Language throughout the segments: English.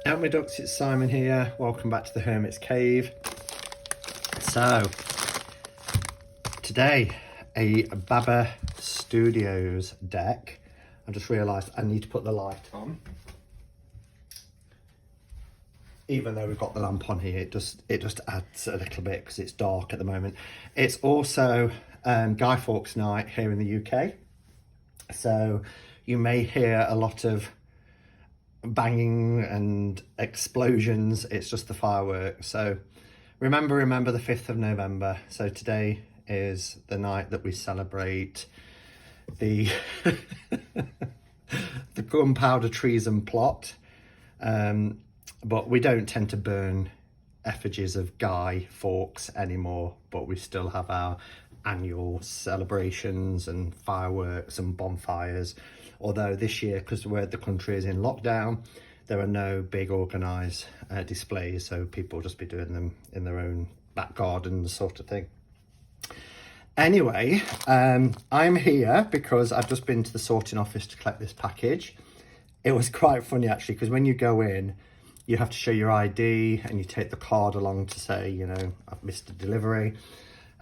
Help me ducks, it's Simon here. Welcome back to the Hermit's Cave. So, today, a Baba Studios deck. I just realised I need to put the light on. Even though we've got the lamp on here, it just adds a little bit because it's dark at the moment. It's also Guy Fawkes night here in the UK. So you may hear a lot of banging and explosions. It's just the fireworks. So remember the 5th of November. So today is the night that we celebrate the the gunpowder treason plot. But we don't tend to burn effigies of Guy Fawkes anymore, but we still have our annual celebrations and fireworks and bonfires. Although this year, because the country is in lockdown, there are no big organised displays, so people will just be doing them in their own back gardens sort of thing. Anyway, I'm here because I've just been to the sorting office to collect this package. It was quite funny actually, because when you go in, you have to show your ID and you take the card along to say, you know, I've missed a delivery.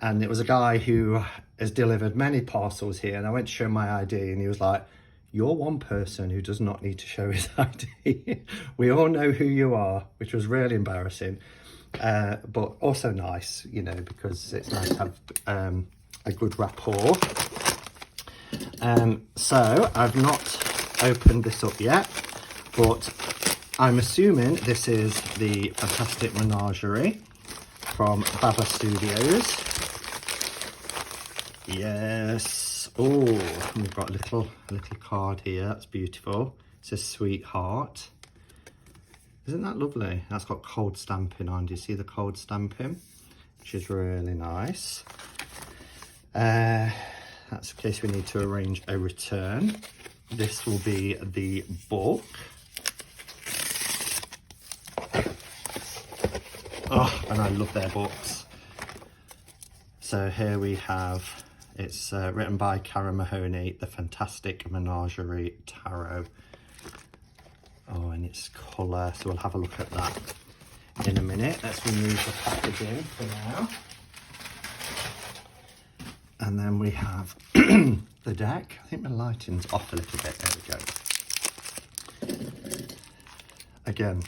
And it was a guy who has delivered many parcels here, and I went to show my ID and he was like, "You're one person who does not need to show his ID. We all know who you are," which was really embarrassing, but also nice, you know, because it's nice to have a good rapport. So I've not opened this up yet, but I'm assuming this is the fantastic Menagerie from Baba Studios. Yes. Oh, we've got a little card here. That's beautiful. It says sweetheart. Isn't that lovely? That's got code stamping on. Do you see the code stamping? Which is really nice. That's in case we need to arrange a return. This will be the book. Oh, and I love their books. So here we have, it's written by Karen Mahoney, The Fantastic Menagerie Tarot. Oh, and it's colour, so we'll have a look at that in a minute. Let's remove the packaging for now. And then we have the deck. I think the lighting's off a little bit. There we go. Again,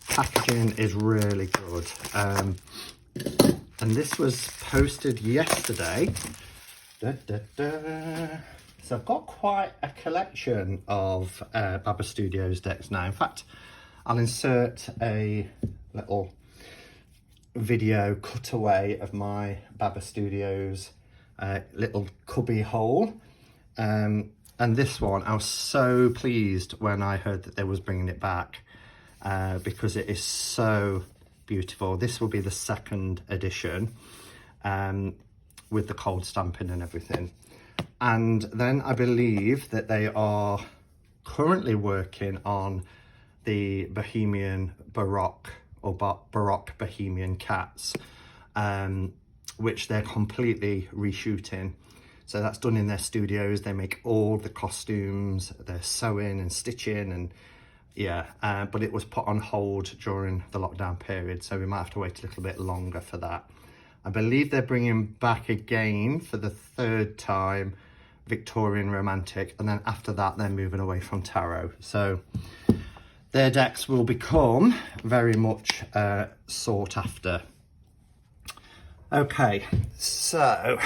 packaging is really good. And this was posted yesterday. So I've got quite a collection of Baba Studios decks now. In fact, I'll insert a little video cutaway of my Baba Studios little cubby hole. And this one, I was so pleased when I heard that they was bringing it back. Because it is so beautiful. This will be the 2nd edition with the cold stamping and everything. And then I believe that they are currently working on the Bohemian Baroque or Baroque Bohemian cats, which they're completely reshooting. So that's done in their studios. They make all the costumes, they're sewing and stitching and yeah, but it was put on hold during the lockdown period, so we might have to wait a little bit longer for that. I believe they're bringing back again for the 3rd time Victorian Romantic, and then after that they're moving away from tarot. So their decks will become very much sought after. Okay, so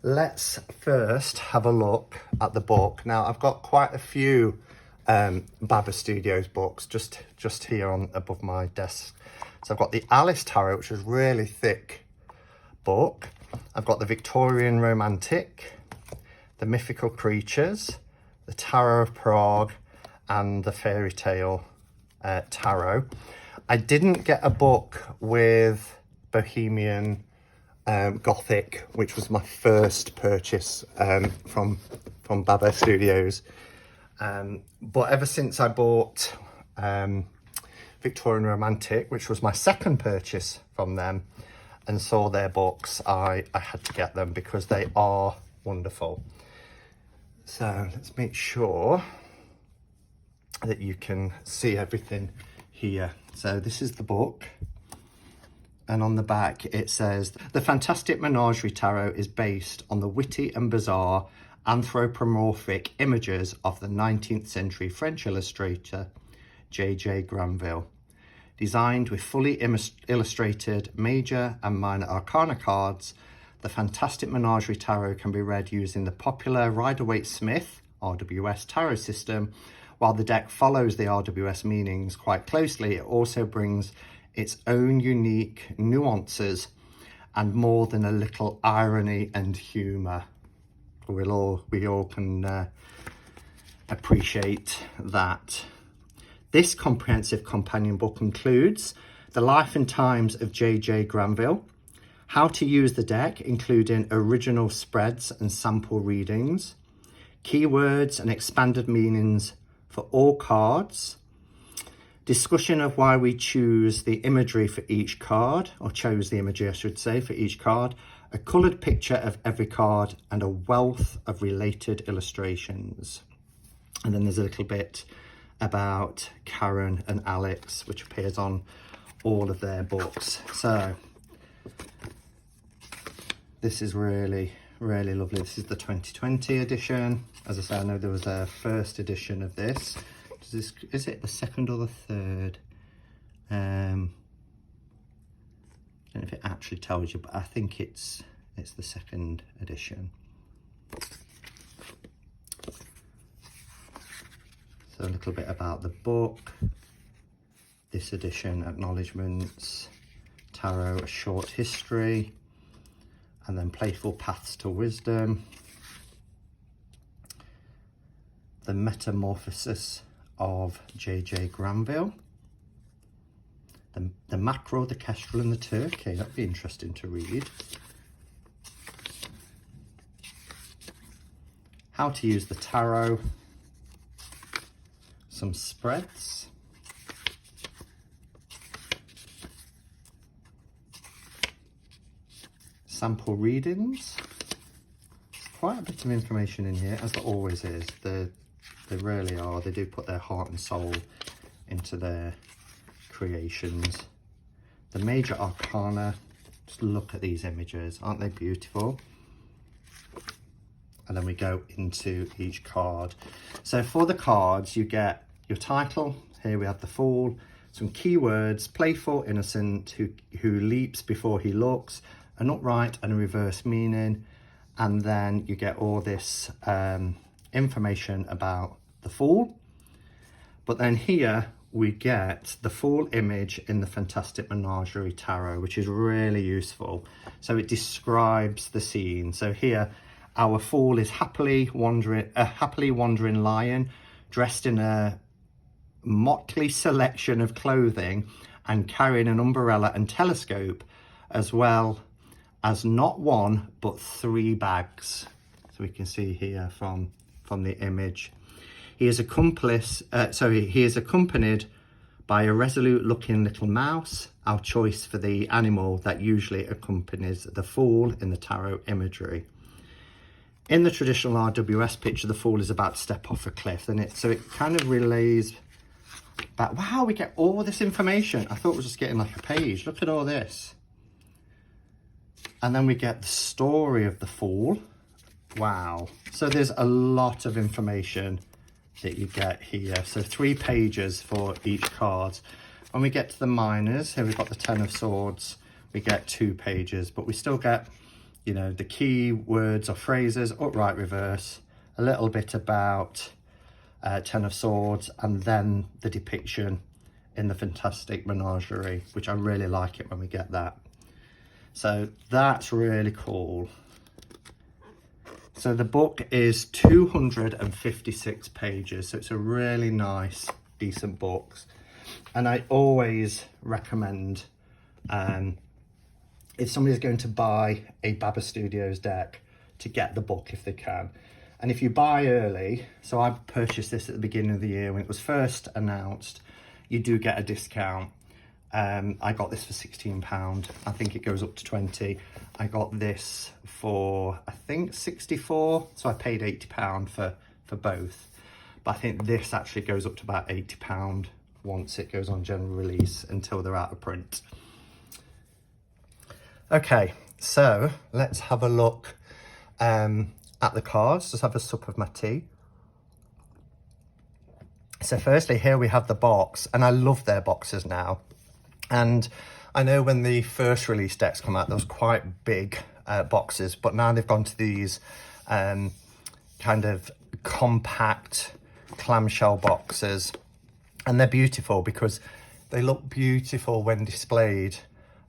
let's first have a look at the book. Now I've got quite a few Baba Studios books just here on above my desk. So I've got the Alice Tarot, which is a really thick book. I've got the Victorian Romantic, the Mythical Creatures, the Tarot of Prague, and the Fairy Tale Tarot. I didn't get a book with Bohemian Gothic, which was my first purchase from Baba Studios. But ever since I bought Victorian Romantic, which was my 2nd purchase from them, and saw their books, I had to get them because they are wonderful. So let's make sure that you can see everything here. So this is the book. And on the back, it says, the Fantastic Menagerie Tarot is based on the witty and bizarre anthropomorphic images of the 19th century French illustrator, J.J. Granville. Designed with fully illustrated major and minor arcana cards, the Fantastic Menagerie Tarot can be read using the popular Rider-Waite-Smith RWS tarot system. While the deck follows the RWS meanings quite closely, it also brings its own unique nuances and more than a little irony and humour. We all can appreciate that. This comprehensive companion book includes The Life and Times of J.J. Granville, how to use the deck, including original spreads and sample readings, keywords and expanded meanings for all cards, discussion of why we choose the imagery for each card, or chose the imagery, I should say, for each card, a coloured picture of every card, and a wealth of related illustrations. And then there's a little bit about Karen and Alex, which appears on all of their books. So this is really, really lovely. This is the 2020 edition. As I say, I know there was a first edition of this. Is it the second or the third? I don't know if it actually tells you, but I think it's the second edition. So a little bit about the book. This edition, acknowledgements, tarot, a short history, and then playful paths to wisdom. The metamorphosis of J.J. Granville. The mackerel, the kestrel and the turkey. That'd be interesting to read. How to use the tarot. Some spreads. Sample readings. Quite a bit of information in here, as there always is. They really are. They do put their heart and soul into their creations. The major arcana. Just look at these images. Aren't they beautiful? And then we go into each card. So for the cards, you get your title. Here we have the Fool. Some keywords: playful, innocent, who leaps before he looks, an upright and a reverse meaning. And then you get all this information about the Fool. But then here we get the Fool image in the Fantastic Menagerie Tarot, which is really useful. So it describes the scene. So here our Fool is a happily wandering lion dressed in a motley selection of clothing and carrying an umbrella and telescope, as well as not one but 3 bags. So we can see here from the image. He is he is accompanied by a resolute looking little mouse, our choice for the animal that usually accompanies the Fool in the tarot imagery. In the traditional RWS picture, the Fool is about to step off a cliff, so it kind of relays back. Wow, we get all this information. I thought we were just getting like a page. Look at all this. And then we get the story of the Fool. Wow. So there's a lot of information that you get here. So 3 pages for each card. When we get to the minors, here we've got the 10 of Swords. We get 2 pages, but we still get, you know, the key words or phrases, upright, reverse, a little bit about 10 of Swords, and then the depiction in the Fantastic Menagerie, which I really like it when we get that. So that's really cool. So the book is 256 pages, so it's a really nice, decent book. And I always recommend, if somebody's going to buy a Baba Studios deck, to get the book if they can. And if you buy early, so I purchased this at the beginning of the year when it was first announced, you do get a discount. I got this for £16. I think it goes up to 20. I got this for, I think, 64. So I paid £80 for both. but I think this actually goes up to about £80 once it goes on general release until they're out of print. Okay, so let's have a look at the cards. Just have a sup of my tea. So firstly, here we have the box, and I love their boxes now. And I know when the first release decks come out, there was quite big boxes, but now they've gone to these kind of compact clamshell boxes, and they're beautiful because they look beautiful when displayed.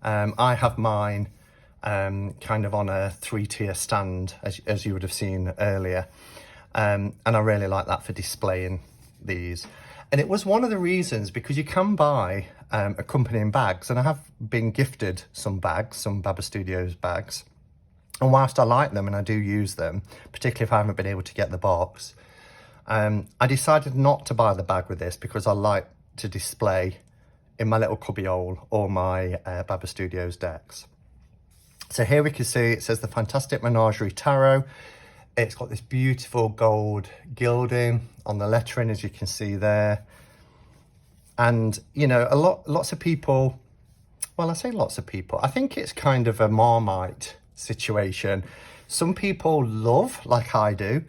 I have mine kind of on a 3-tier stand, as you would have seen earlier, and I really like that for displaying these. And it was one of the reasons, because you can buy accompanying bags, and I have been gifted some bags, some Baba Studios bags, and whilst I like them and I do use them, particularly if I haven't been able to get the box, I decided not to buy the bag with this because I like to display in my little cubbyhole all my Baba Studios decks. So here we can see it says the Fantastic Menagerie Tarot. It's got this beautiful gold gilding on the lettering, as you can see there. And, you know, lots of people, well, I say lots of people, I think it's kind of a Marmite situation. Some people love, like I do,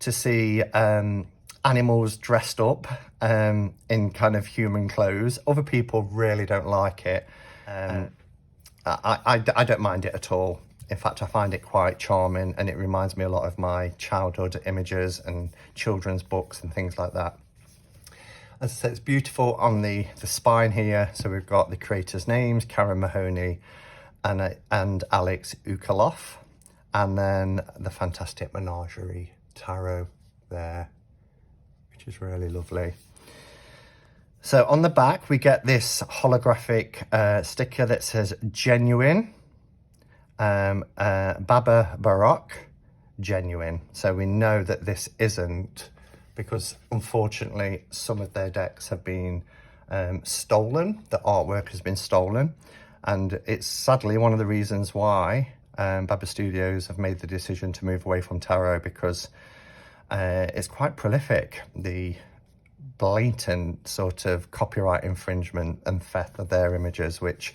to see animals dressed up in kind of human clothes. Other people really don't like it. I don't mind it at all. In fact, I find it quite charming, and it reminds me a lot of my childhood images and children's books and things like that. As I said, it's beautiful on the spine here. So we've got the creators' names, Karen Mahoney and Alex Ukaloff, and then the Fantastic Menagerie Tarot there, which is really lovely. So on the back, we get this holographic sticker that says genuine, Baba Baroque, genuine. So we know that this isn't, because unfortunately some of their decks have been stolen. The artwork has been stolen, and it's sadly one of the reasons why Baba Studios have made the decision to move away from tarot, because it's quite prolific, the blatant sort of copyright infringement and theft of their images, which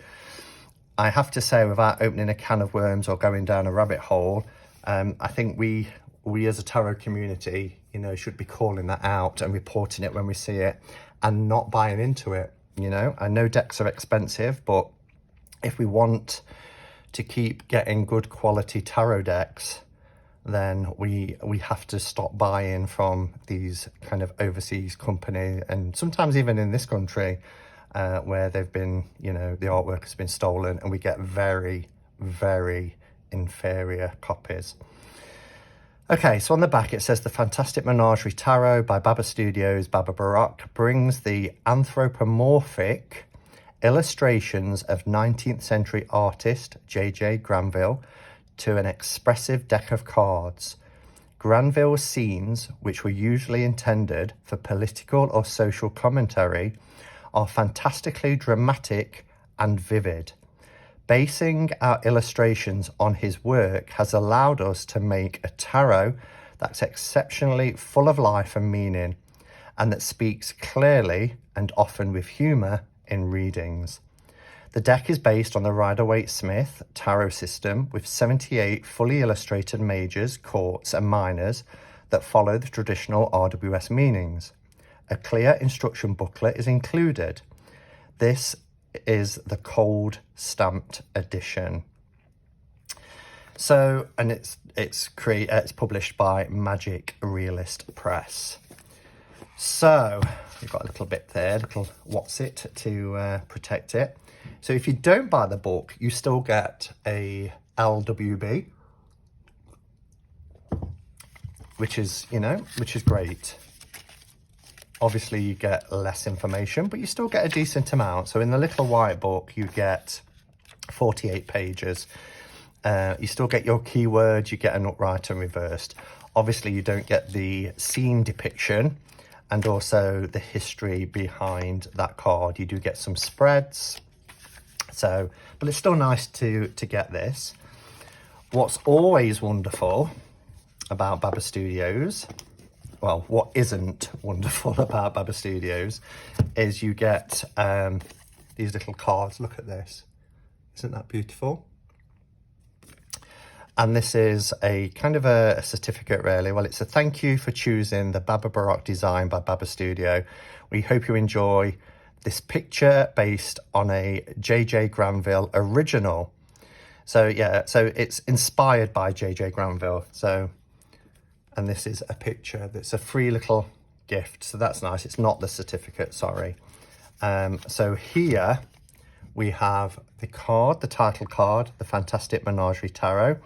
I have to say, without opening a can of worms or going down a rabbit hole, I think we as a tarot community, you know, should be calling that out and reporting it when we see it and not buying into it. You know, I know decks are expensive, but if we want to keep getting good quality tarot decks, then we have to stop buying from these kind of overseas companies, and sometimes even in this country, where they've been, you know, the artwork has been stolen, and we get very, very inferior copies. Okay, so on the back it says the Fantastic Menagerie Tarot by Baba Studios, Baba Baroque, brings the anthropomorphic illustrations of 19th century artist J.J. Granville to an expressive deck of cards. Granville's scenes, which were usually intended for political or social commentary, are fantastically dramatic and vivid. Basing our illustrations on his work has allowed us to make a tarot that's exceptionally full of life and meaning, and that speaks clearly and often with humour in readings. The deck is based on the Rider-Waite-Smith tarot system with 78 fully illustrated majors, courts and minors that follow the traditional RWS meanings. A clear instruction booklet is included. This is the cold stamped edition. So, and it's published by Magic Realist Press. So you've got a little bit there, little what's it to protect it. So if you don't buy the book, you still get a LWB, which is, you know, which is great. Obviously you get less information, but you still get a decent amount. So in the little white book, you get 48 pages. You still get your keywords, you get an upright and reversed. Obviously you don't get the scene depiction and also the history behind that card. You do get some spreads. So, but it's still nice to get this. What's always wonderful about Baba Studios well, what isn't wonderful about Baba Studios is you get these little cards. Look at this. Isn't that beautiful? And this is a kind of a certificate, really. Well, it's a thank you for choosing the Baba Baroque design by Baba Studio. We hope you enjoy this picture based on a J.J. Granville original. So yeah, so it's inspired by J.J. Granville. So, and this is a picture that's a free little gift. So that's nice. It's not the certificate, sorry. So here we have the card, the title card, the Fantastic Menagerie Tarot,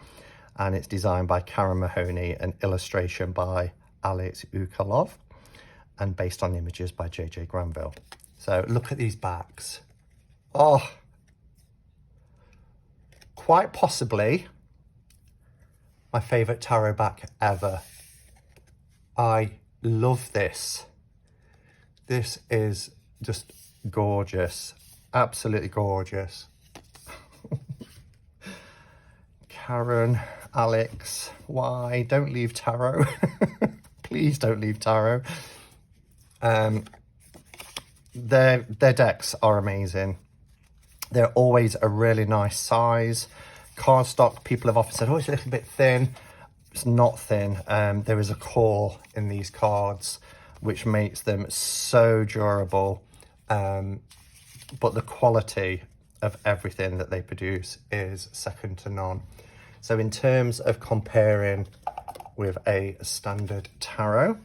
and it's designed by Karen Mahoney and illustration by Alex Ukalov, and based on images by J.J. Granville. So look at these backs. Oh, quite possibly my favourite tarot back ever. I love this. This is just gorgeous. Absolutely gorgeous. Karen, Alex, why? Don't leave tarot. Please don't leave tarot. Their decks are amazing. They're always a really nice size. Cardstock, people have often said, oh, it's a little bit thin. It's not thin. There is a core in these cards, which makes them so durable. But the quality of everything that they produce is second to none. So in terms of comparing with a standard tarot,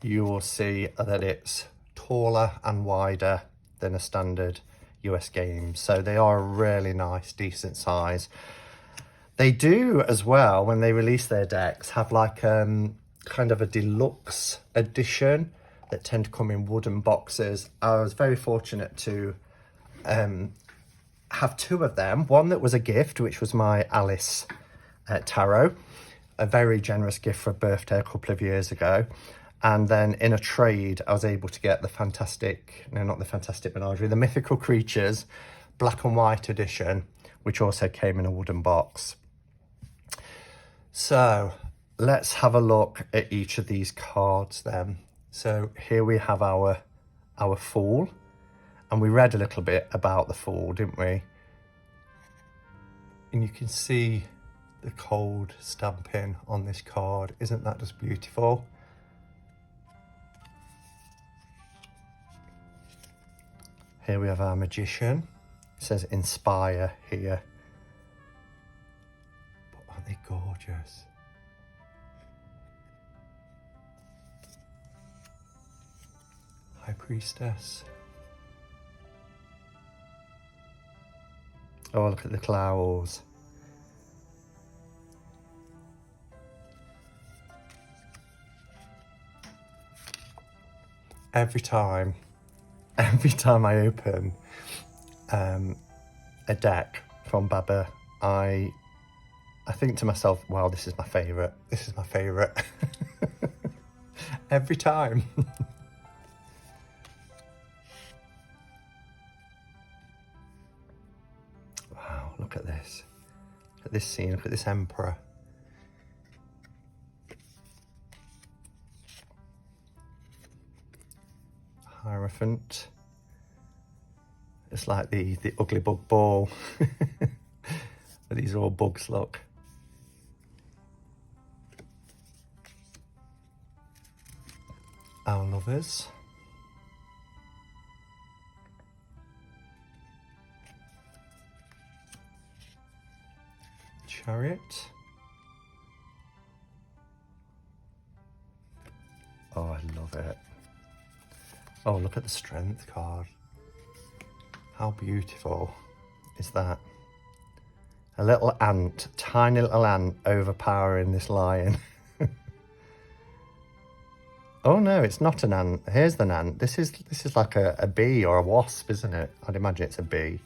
you will see that it's taller and wider than a standard US Games. So they are a really nice, decent size. They do as well, when they release their decks, have like kind of a deluxe edition that tend to come in wooden boxes. I was very fortunate to have two of them. One that was a gift, which was my Alice tarot, a very generous gift for a birthday a couple of years ago. And then in a trade, I was able to get the Fantastic, no, not the Fantastic Menagerie, the Mythical Creatures black and white edition, which also came in a wooden box. So let's have a look at each of these cards then. So here we have our Fool, and we read a little bit about the Fool, didn't we? And you can see the cold stamping on this card. Isn't that just beautiful? Here we have our Magician. It says inspire here. But aren't they gorgeous? High Priestess. Oh, look at the clouds. Every time I open a deck from Baba, I think to myself, wow, this is my favourite. This is my favourite. Every time. Wow, look at this. Look at this scene, look at this Emperor. Hierophant. It's like the ugly bug ball. These are all bugs, look. Our Lovers. Chariot. Oh, I love it. Oh, look at the Strength card. How beautiful is that? A little ant, tiny little ant overpowering this lion. Oh no, it's not an ant. Here's the ant. This is like a bee or a wasp, isn't it? I'd imagine it's a bee.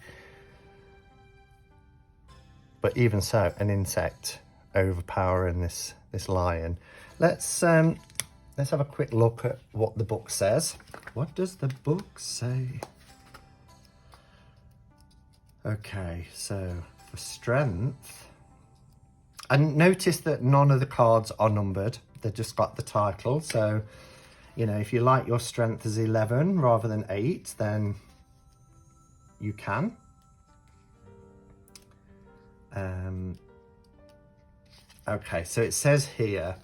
But even so, an insect overpowering this lion. Let's have a quick look at what the book says. What does the book say? Okay, so for strength, and notice that none of the cards are numbered. They just got the title. So, you know, if you like your strength as 11 rather than 8, then you can. Okay, so it says here,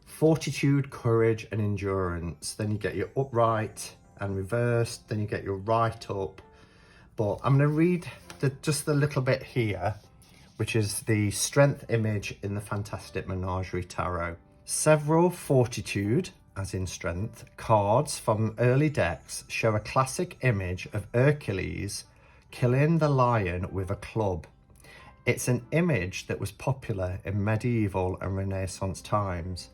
fortitude, courage, and endurance. Then you get your upright and reversed. Then you get your right up. But I'm going to read just the little bit here, which is the strength image in the Fantastic Menagerie Tarot. Several fortitude, as in strength, cards from early decks show a classic image of Hercules killing the lion with a club. It's an image that was popular in medieval and Renaissance times.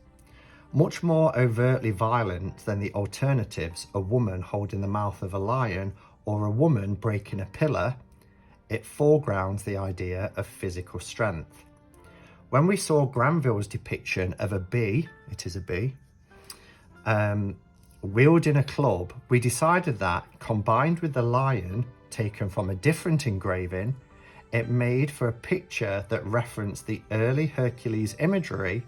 Much more overtly violent than the alternatives, a woman holding the mouth of a lion or a woman breaking a pillar, it foregrounds the idea of physical strength. When we saw Granville's depiction of a bee, it is a bee, wielding a club, we decided that, combined with the lion taken from a different engraving, it made for a picture that referenced the early Hercules imagery,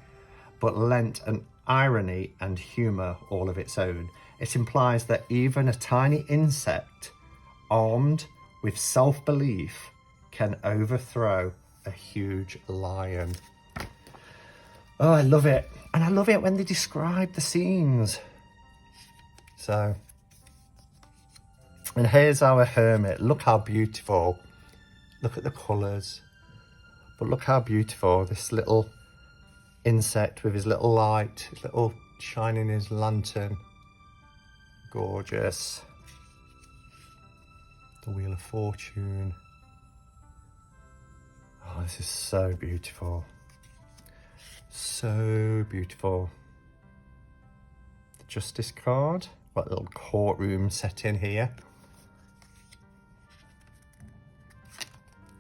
but lent an irony and humour all of its own. It implies that even a tiny insect, armed with self-belief, can overthrow a huge lion. Oh, I love it. And I love it when they describe the scenes. So, and here's our hermit. Look how beautiful. Look at the colours. But look how beautiful this little insect with his little light, his little shining his lantern. Gorgeous. The Wheel of Fortune. Oh, this is so beautiful. So beautiful. The Justice card. Got a little courtroom setting here.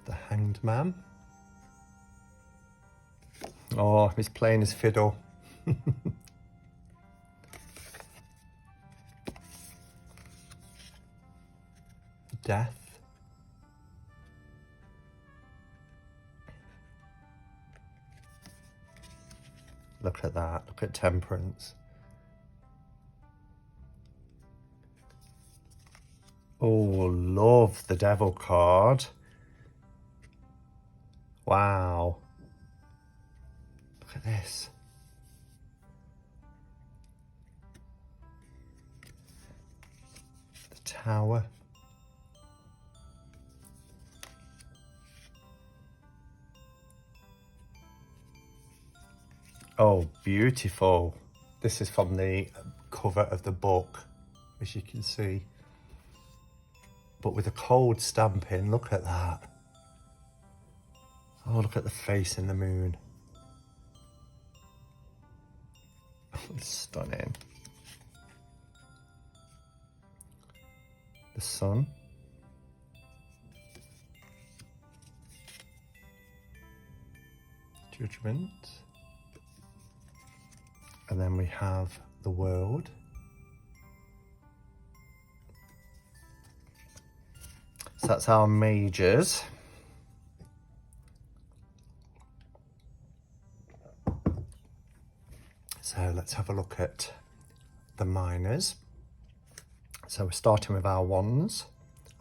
The Hanged Man. Oh, he's playing his fiddle. Death. Look at that. Look at Temperance. Oh, love the Devil card. Wow. Look at this. The Tower. Oh, beautiful. This is from the cover of the book, as you can see. But with a cold stamping, look at that. Oh, look at the face in the moon. It's stunning. The sun. Judgment. And then we have the World. So that's our majors. So let's have a look at the minors. So we're starting with our wands.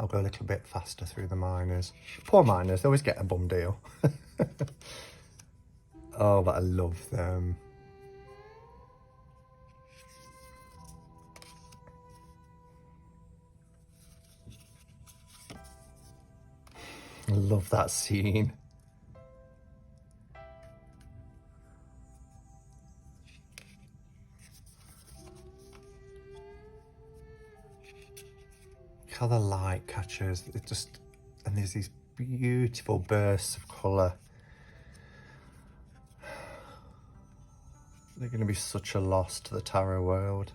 I'll go a little bit faster through the minors. Poor minors, they always get a bum deal. Oh, but I love them. I love that scene. How the light catches it just, and there's these beautiful bursts of colour. They're going to be such a loss to the tarot world.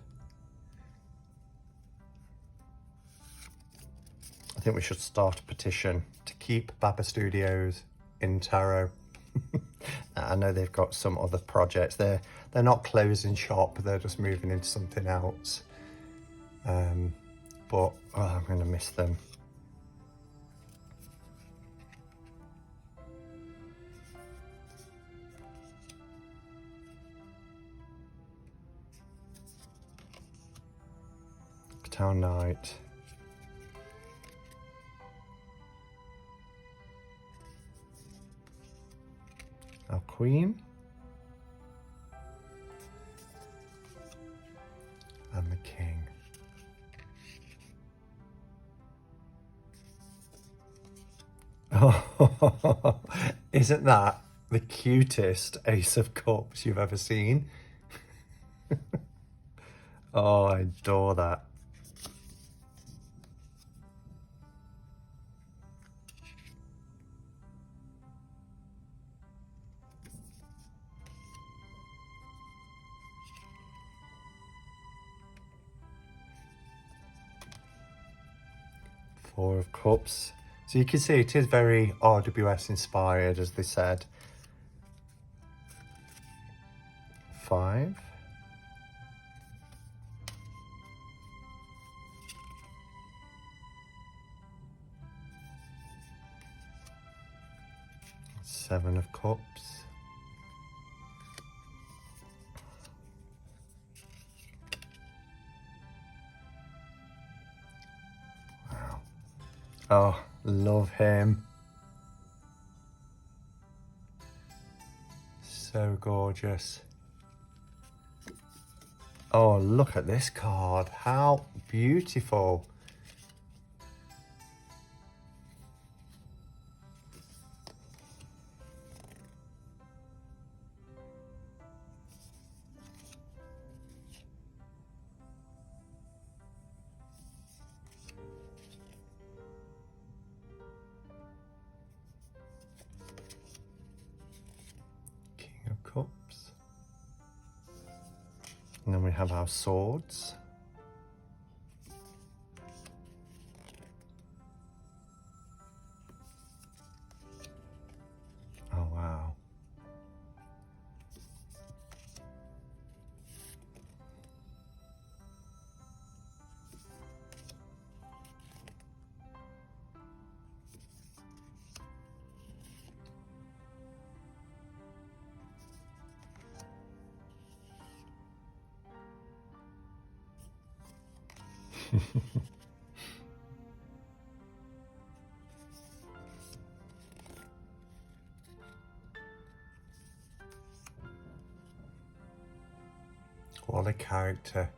I think we should start a petition to keep Baba Studios in tarot. I know they've got some other projects. They're not closing shop, they're just moving into something else. But oh, I'm going to miss them. our knight. Our queen. And the king. Oh, isn't that the cutest Ace of Cups you've ever seen? Oh, I adore that. Four of Cups. So you can see it is very RWS inspired, as they said. Five. Seven of Cups. Wow. Oh, love him. So gorgeous. Oh, look at this card. How beautiful. King of Cups. And then we have our swords. Oh, wow. What a character.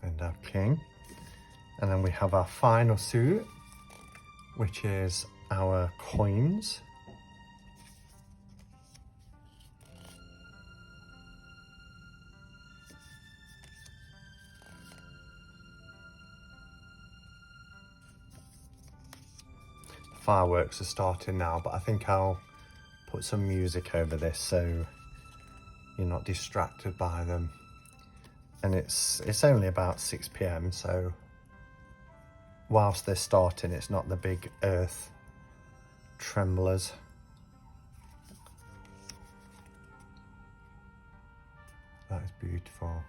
And our king. And then we have our final suit, which is our coins. Fireworks are starting now, but I think I'll put some music over this so you're not distracted by them. And it's only about 6 p.m, so whilst they're starting, it's not the big earth tremblers. That is beautiful.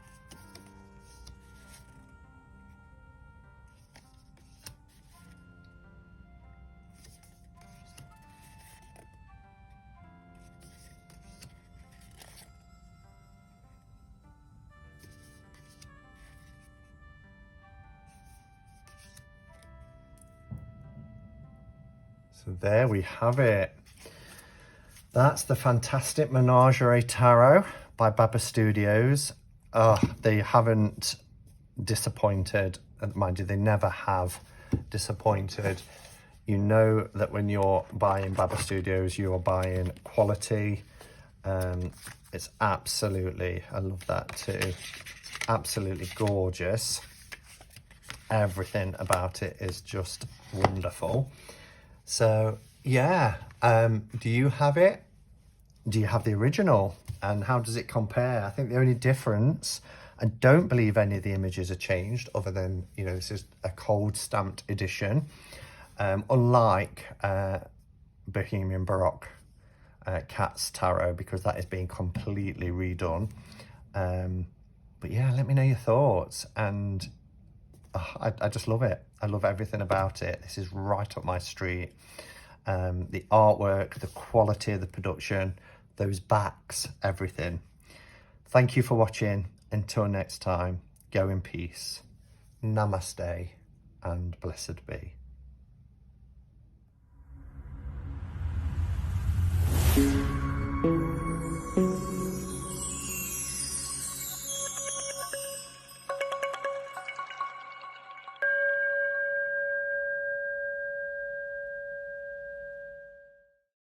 So there we have it. That's the fantastic Menagerie Tarot by Baba Studios. They haven't disappointed. Mind you, they never have disappointed. You know that when you're buying Baba Studios, you're buying quality. It's absolutely, I love that too, absolutely gorgeous. Everything about it is just wonderful. So yeah, do you have it? Do you have the original? And how does it compare? I think the only difference, I don't believe any of the images are changed other than, you know, this is a cold stamped edition. Unlike Bohemian Baroque Cat's Tarot, because that is being completely redone. But yeah, let me know your thoughts. And I just love it. I love everything about it. This is right up my street. The artwork, the quality of the production, those backs, everything. Thank you for watching. Until next time, go in peace. Namaste and blessed be.